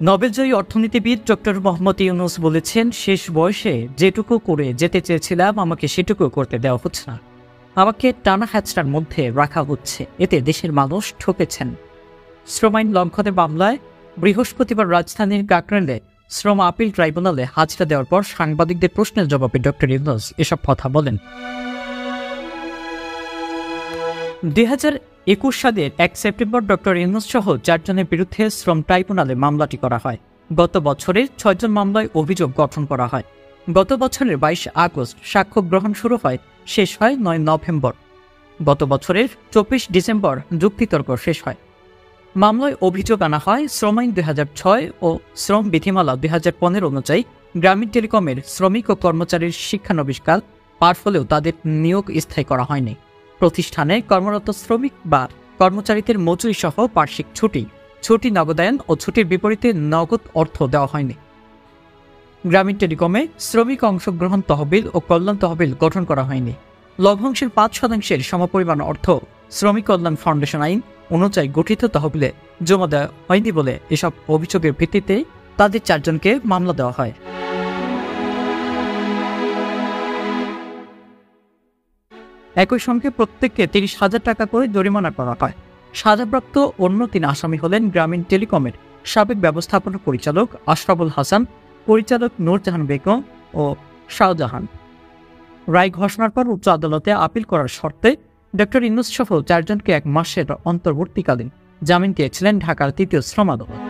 নোবেলজয়ী অর্থনীতিবিদ ডক্টর মোহাম্মদ ইউনূস বলেছেন, শেষ বয়সে যেটুকু করে যেতে চেয়েছিলাম আমাকে সেটুকু করতে দেওয়া হচ্ছে না। আমাকে টানা হ্যাচড়ার মধ্যে রাখা হচ্ছে। এতে দেশের মানুষ ঠকেছেন। শ্রম আইন লঙ্ঘনের মামলায় বৃহস্পতিবার রাজধানীর কাকরাইলে শ্রম আপিল ট্রাইব্যুনালে হাজিরা দেওয়ার পর সাংবাদিকদের প্রশ্নের জবাবে ডক্টর ইউনূস এসব কথা বলেন। 2021 সালের 1 সেপ্টেম্বর ডক্টর ইউনূস সহ 4 জনের বিরুদ্ধে শ্রম ট্রাইব্যুনালে মামলাটি করা হয়। গত বছরের 6 জন মামলায় অভিযোগ গঠন করা হয়। গত বছরের 22 আগস্ট সাক্ষ্য গ্রহণ শুরু হয়, শেষ হয় 9 নভেম্বর। গত বছরের 24 ডিসেম্বর যুক্তিতর্ক শেষ হয়। মামলায় অভিযোগ আনা হয়, শ্রম আইন 2006 ও শ্রম বিধিমালা 2015 অনুযায়ী গ্রামীণ টেলিকমের শ্রমিক ও কর্মচারীর শিক্ষানবিশকাল পার হলেও তাদের নিয়োগ স্থায়ী করা হয়নি। প্রতিষ্ঠানে কর্মরত শ্রমিক বা কর্মচারীদের মজুরি সহ বার্ষিক ছুটি নগদায়ন ও ছুটির বিপরীতে নগদ অর্থ দেওয়া হয়নি। গ্রামীণ টেলিকমে শ্রমিক অংশগ্রহণ তহবিল ও কল্যাণ তহবিল গঠন করা হয়নি। লভ্যাংশের 5% সমপরিমাণ অর্থ শ্রমিক কল্যাণ ফাউন্ডেশন আইন অনুযায়ী গঠিত তহবিলে জমা দেওয়া হয়নি বলে এসব অভিযোগের ভিত্তিতে তাদের 4 জনকে মামলা দেওয়া হয়। একই সঙ্গে প্রত্যেককে 30,000 টাকা করে জরিমানা করা হয়। সাজাপ্রাপ্ত অন্য 3 আসামি হলেন গ্রামীণ টেলিকমের সাবেক ব্যবস্থাপনা পরিচালক আশরাফুল হাসান, পরিচালক নূরজাহান বেগম ও শাহজাহান। রায় ঘোষণার পর উচ্চ আদালতে আপিল করার শর্তে ডক্টর ইউনূস সহ 4 জনকে 1 মাসের অন্তর্বর্তীকালীন জামিন দিয়েছিলেন ঢাকার 3য় শ্রম আদালত।